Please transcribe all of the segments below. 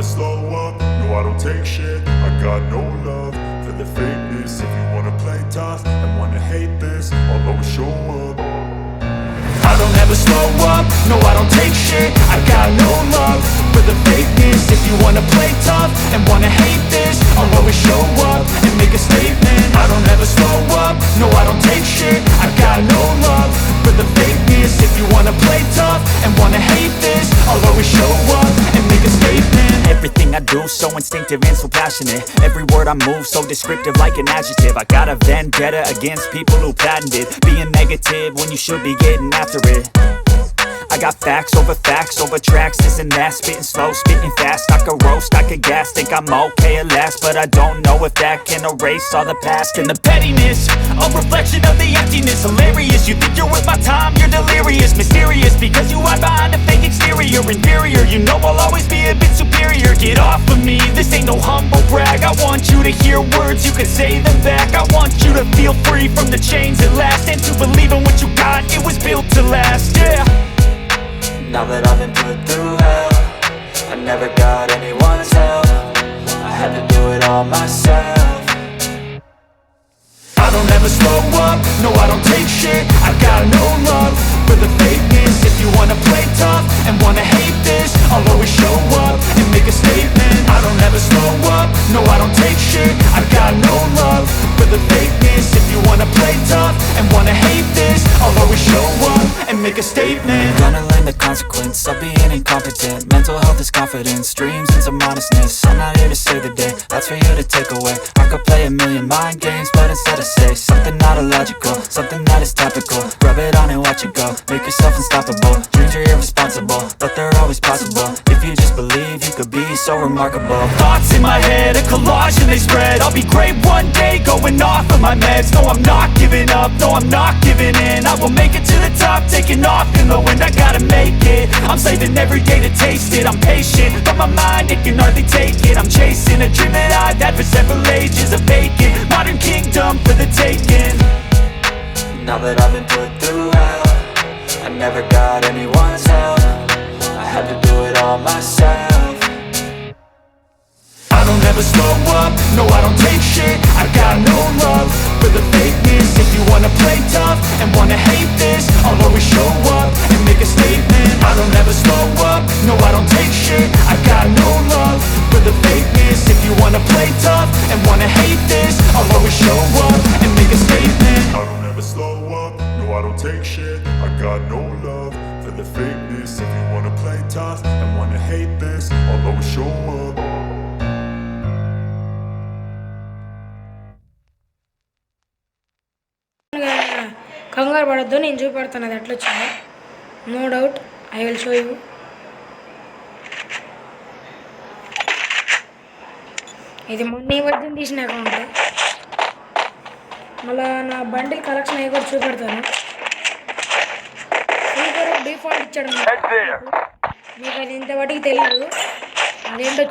slow up, no I don't take shit. I got no love for the fakeness. If you wanna play tough and wanna hate this, I'll always show up. I don't ever slow up, no I don't take shit. I got no love for the fakeness. If you wanna play tough and wanna hate this, I'll always show up and make a statement. I don't ever slow up, no I don't take shit. I got no love for the fakeness. If you wanna play tough and wanna hate this, I'll always show up and make a statement. Everything I do so instinctive and so passionate. Every word I move so descriptive like an adjective. I got a vendetta against people who patented being negative when you should be getting after it. I got facts over tracks, this and that. Spitting slow, spitting fast. I could roast, I could gas. Think I'm okay at last, but I don't know if that can erase all the past. And the pettiness, a reflection of the emptiness. Hilarious, you think you're worth my time, you're delirious. Mysterious, because you hide behind a fake exterior. Inferior, you know I'll always be a bit superior. Get off of me, this ain't no humble brag. I want you to hear words, you can say them back. I want you to feel free from the chains at last, and to believe in what you got, it was built to last, yeah. Now that I've been put through hell, I never got anyone's help. I had to do it all myself. I don't ever slow up, no I don't take shit. I got no love for the fakeness. If you wanna play tough and wanna hate this, I'll always show up and make a statement. I don't ever slow up, no I don't take shit. I got no love for the fakeness. If you wanna play tough and wanna hate this, I'll always show up and make a statement. Gonna learn the consequence of being incompetent. Mental health is confidence, dreams and some honestness. I'm not here to save the day, that's for you to take away. I could play a million mind games, but instead I say something not illogical, something that is topical. Rub it on and watch it go, make yourself unstoppable. Dreams are irresponsible, but they're always possible. If you just believe, you could be so remarkable. Thoughts in my head, a collage and they spread. I'll be great one day, going off of my meds. No, I'm not giving up, no, I'm not giving in. I will make it to the top, taking off in the wind. I gotta make it, I'm saving every day to taste it. I'm patient, but my mind, it can hardly take it. I'm chasing a dream that I've had for several ages. A vacant, modern kingdom for the taking. Now that I've been put through hell, I never got anyone's help. I had to do it all myself. I don't ever slow up, no I don't take shit. I got no love for the fakeness. If you wanna play tough and wanna hate this, I'll always show up and make a statement. I don't ever slow up, no I don't take shit. I got no love for the fakeness. If you wanna play tough and wanna hate this, I'll always show up and make a statement. I don't ever slow up, no I don't take shit. I got no love for the fakeness. If you wanna play tough and wanna hate this, I'll always show up. కంగారు పడద్దు, నేను చూపెడతాను అది ఎట్లా వచ్చిందో. No doubt I will show you. ఇది మొన్న ఈ మధ్యన తీసిన అకౌంట్. మళ్ళీ నా బండిల్ కలెక్షన్ అయ్యి కూడా చూపెడతాను. డిఫాల్ట్ ఇచ్చాడు మీకు, అది ఇంతవాటికి తెలియదు. అదేంటో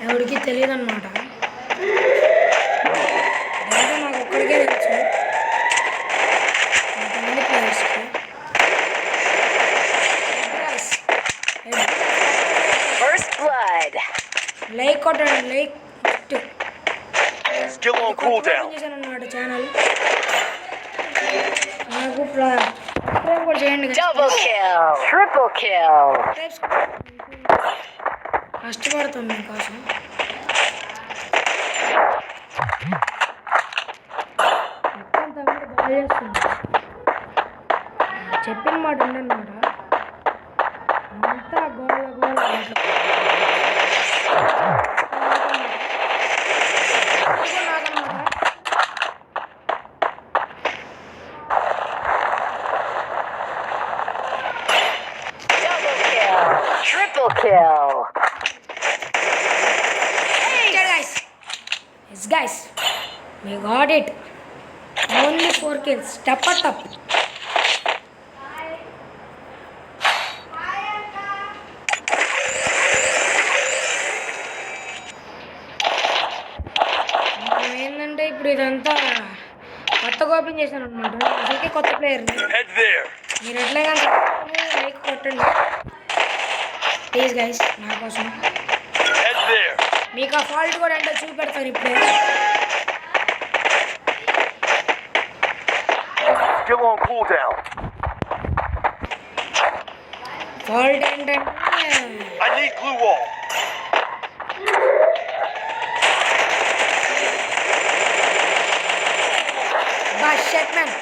ఎవరికి తెలియదు అనమాట. నాకు ఒక్కడికే తెలుసు, కొంతమంది ప్లేయర్స్కి. లైక్ కొట్టండి, లైక్ చేశాను అన్నమాట ఛానల్. నాకు సబ్స్క్రైబ్ కూడా చేయండి. కష్టపడతాం మీకోసం. మొత్తం తమ్ముడు బాగా చేస్తుంది. చెప్పిన మాట ఉండనమాట. అంతా గోల గోల. Triple kill. Hey guys. Yes guys. We got it. Only 4 kills. Step up. ఏంటంటే ఇప్పుడు ఇదంతా కొత్తగా ఓపెన్ చేశాను అనమాట. అసలుకే కొత్త ప్లేయర్ని. మీరు ఎట్లా కానీ లైక్ కొట్టండి ప్లీజ్ గైస్ నా కోసం. మీకు ఆ ఫాల్ట్ కూడా అంటే చూపెడతాను ఇప్పుడే. ఫాల్ట్ ఏంటంటే shut man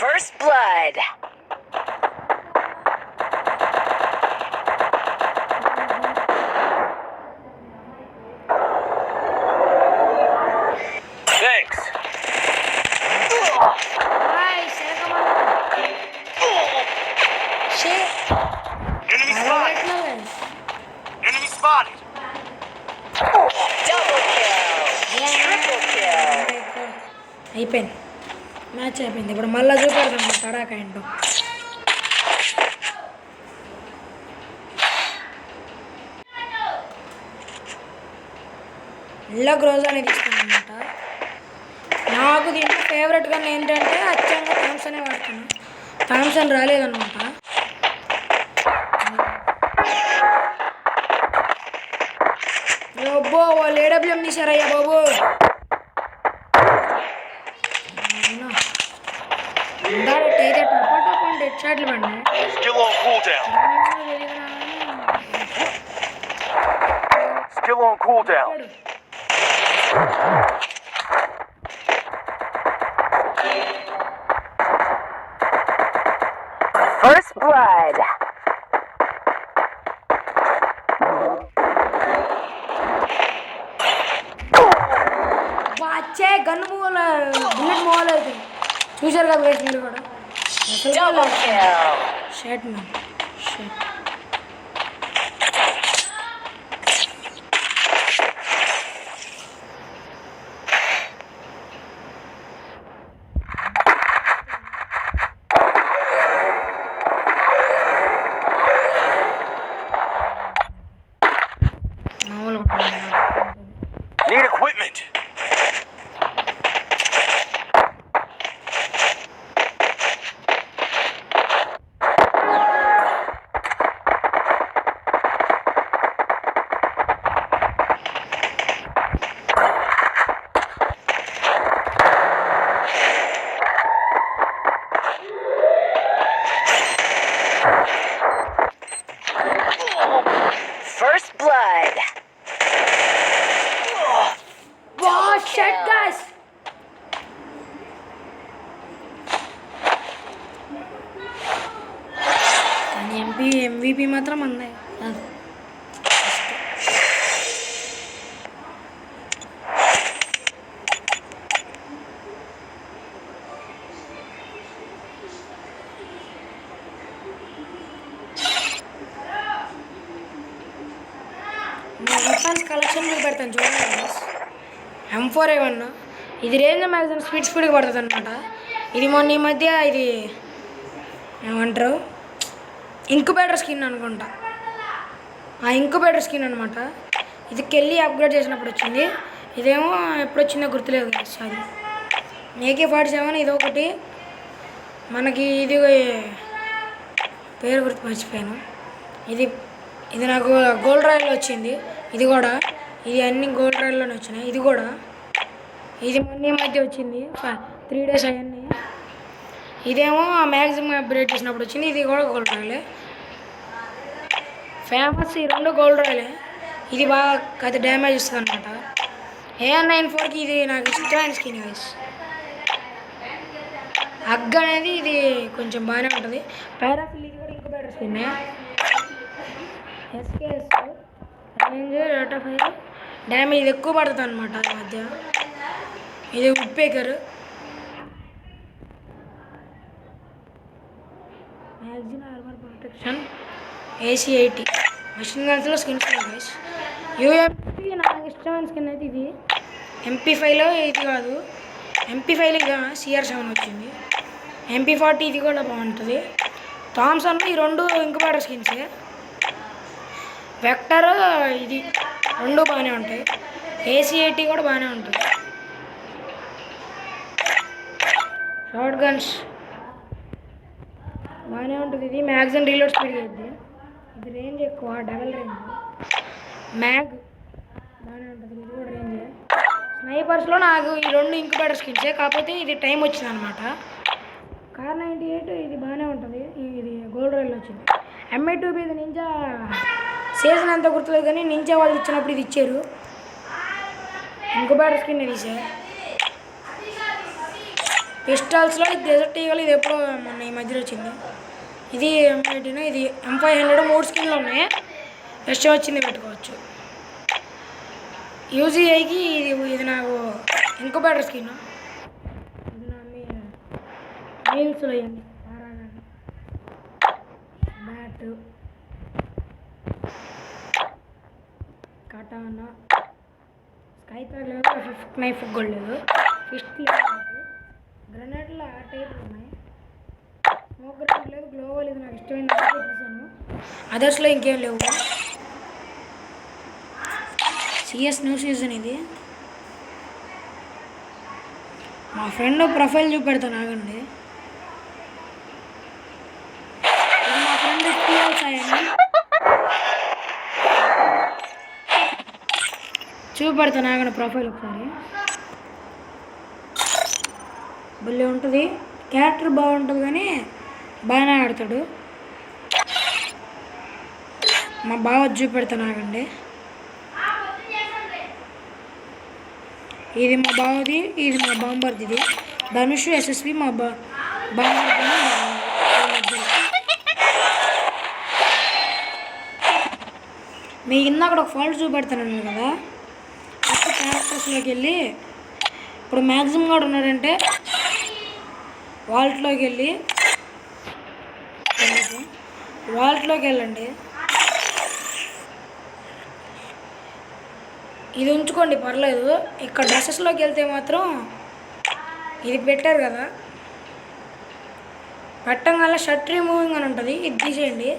First blood. Thanks. Enemy spotted. Enemy spotted. Double kill. Triple kill. అయిపోయింది మ్యాచ్ అయిపోయింది. ఇప్పుడు మళ్ళీ చూపెడతాం మా తడాక ఏంటో. మళ్ళీ గ్రోజ్ అనేది ఇస్తాను అనమాట. నాకు దీంట్లో ఫేవరెట్ గన్ ఏంటంటే అచ్చంగా థామ్సనే వాడుతాను. థామ్సన్ రాలేదన్నమాట. అబ్బో వాళ్ళు ఏడబ్ల్యూఎం తీసారయ్యా బాబు. అయితే టపా అంటే హెడ్ షాట్లు పడినాయి. Skill on cooldown. Skill on cooldown. First blood. వచ్చే గన్ను మూల బుల్లెట్ మూవలు అవుతుంది. చూశారు కదా గైస్ మీరు కూడా. Double kill. Shirt man shirt. Need equipment. First blood. Wow, shit guys. కానీ MVP మాత్రం అందే. వెపన్స్ కలెక్షన్ మీకు పెడతాను చూడండి. M4A1 ఇది రేంజ్ మ్యాగజైన్ స్పీడ్గా పడుతుంది అనమాట. ఇది మొన్న ఈ మధ్య ఇది ఏమంటారు ఇంక్యుబేటర్ స్కిన్ అనుకుంటా. ఆ ఇంక్యుబేటర్ స్కిన్ అనమాట. ఇది కెళ్ళి అప్గ్రేడ్ చేసినప్పుడు వచ్చింది. ఇదేమో ఎప్పుడు వచ్చిందో గుర్తులేదు. అది AK-47 ఇది ఒకటి. మనకి ఇది పేరు గుర్తు మర్చిపోయాను. ఇది నాకు గోల్డ్ రాయల్లో వచ్చింది. ఇది కూడా ఇది అన్ని గోల్డ్ రాయల్లోనే వచ్చినాయి. ఇది కూడా ఇది మొన్న ఈ మధ్య వచ్చింది 3 days అవన్నీ. ఇదేమో మ్యాక్సిమం అప్గ్రేడ్ చేసినప్పుడు వచ్చింది. ఇది కూడా గోల్డ్ రాయలే. ఫేమస్ ఈ రెండు గోల్డ్ రాయలే. ఇది బాగా కథ డ్యామేజ్ ఇస్తుంది అనమాట. AR-94కి ఇది నాకు ఇష్టమైన స్కిన్ గైస్. అగ్ అనేది ఇది కొంచెం బాగానే ఉంటుంది. పారాఫిల్ ఇది కూడా incubator skin. SKS range rate of fire damage ఇది ఎక్కువ పడుతుంది అనమాట. ఈ మధ్య ఇది woodpecker. Magazine armour protection AC-80 machine గన్స్లో స్కిన్స్ గైస్. UMP నాకు ఇష్టమైన స్కిన్ అయితే ఇది. MP5లో ఇది కాదు. MP5లో ఇక CR7 వచ్చింది. MP40 ఇది కూడా బాగుంటుంది. థామ్సన్ ఈ రెండు ఇంక్యుబేటర్ స్కిన్సే. వెక్టర్ ఇది రెండు బాగానే ఉంటాయి. AC-80 కూడా బాగానే ఉంటుంది. షార్ట్ గన్స్ బాగానే ఉంటుంది. ఇది మ్యాగ్జిన్ రీలోడ్ స్పీడ్ అవుతుంది. ఇది రేంజ్ ఎక్కువ, డబల్ రేంజ్. మ్యాగ్ బాగానే ఉంటుంది. ఇది కూడా రేంజ్. స్నైపర్స్లో నాకు ఈ రెండు ఇంక్యుబేటర్ స్కిన్సే, కాకపోతే ఇది టైం వచ్చిందనమాట. కార్ 98 ఇది బాగానే ఉంటుంది. ఇది గోల్డ్ రైల్ వచ్చింది. MI2 ఇది నింజా సీజన్ అంతా గుర్తులేదు కానీ నింజా వాళ్ళు ఇచ్చినప్పుడు ఇది ఇచ్చారు. ఇంక్యుబేటర్ స్కిన్ ఇది సార్. పిస్టాల్స్లో ఇది డెజర్ట్ ఈగల్, ఇది ఎప్పుడో మొన్న ఈ మధ్యలో వచ్చింది. ఇది M18, ఇది M500 3 స్కిన్లు ఉన్నాయి. బెస్ట్ వచ్చింది పెట్టుకోవచ్చు. UGIకి ఇది నాకు ఇంక్యుబేటర్ స్కిన్. ఇది నా మీల్స్లో ఇవ్వండి. బ్యాట్, కటానా, స్కై థ్రాగ్, ఫిఫ్త్ నైఫ్ కూడా లేదు. ఫిస్ట్ లేదు. గ్రనేడ్లో ఆ టైప్ ఉన్నాయి. స్మోక్ గ్రనేడ్ లేదు. గ్లోవల్ ఇది నాకు ఇష్టమైన తీసాను. అదర్స్లో ఇంకేం లేవు. CS న్యూ సీజన్ ఇది. మా ఫ్రెండ్ ప్రొఫైల్ చూపెడతాను ఆగండి. ఇది మా ఫ్రెండ్ చూపెడతాను ఆగండి ప్రొఫైల్ ఒకసారి. భలే ఉంటుంది. క్యారెక్టర్ బాగుంటుంది కానీ బాగానే ఆడతాడు. మా బావ చూపెడతాను ఆగండి. ఇది మా బావది, ఇది మా బాంబర్ది. ఇది ధనుష్ SSV మా బాంబర్ది. మీకు ఇందాక ఒక ఫాల్ట్ చూపెడతాను కదా. ఫస్ట్ క్యారెక్టర్స్లోకి వెళ్ళి ఇప్పుడు మ్యాక్సిమం కూడా ఉన్నాడంటే వాల్ట్లోకి వెళ్ళండి. ఇది ఉంచుకోండి పర్లేదు. ఇక్కడ డ్రెస్సెస్లోకి వెళ్తే మాత్రం ఇది పెట్టారు కదా, పెట్టంగానే షర్ట్ రిమూవింగ్ అని ఉంటుంది. ఇది తీసేయండి.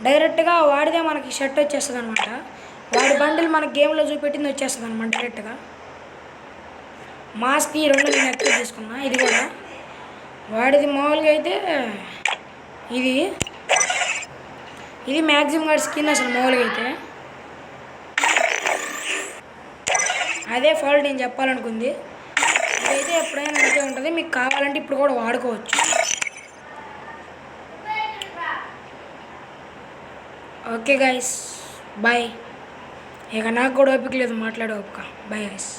డైరెక్ట్గా వాడిదే మనకి షర్ట్ వచ్చేస్తుంది అనమాట. వాడి బండిల్ మనకి గేమ్లో చూపెట్టింది వచ్చేస్తుంది అనమాట డైరెక్ట్గా. మాస్క్ ఈ రెండు నేను ఎక్కువ తీసుకున్నా. ఇది కూడా వాడిది మామూలుగా అయితే ఇది మ్యాక్సిమం గాడి స్కిన్ అసలు మామూలుగా అయితే. అదే ఫాల్ట్ నేను చెప్పాలనుకుంది. ఇదైతే ఎప్పుడైనా అంతే ఉంటుంది. మీకు కావాలంటే ఇప్పుడు కూడా వాడుకోవచ్చు. Okay guys, bye. ఇక నాకు కూడా ఓపిక లేదు మాట్లాడే ఓపిక. Bye guys.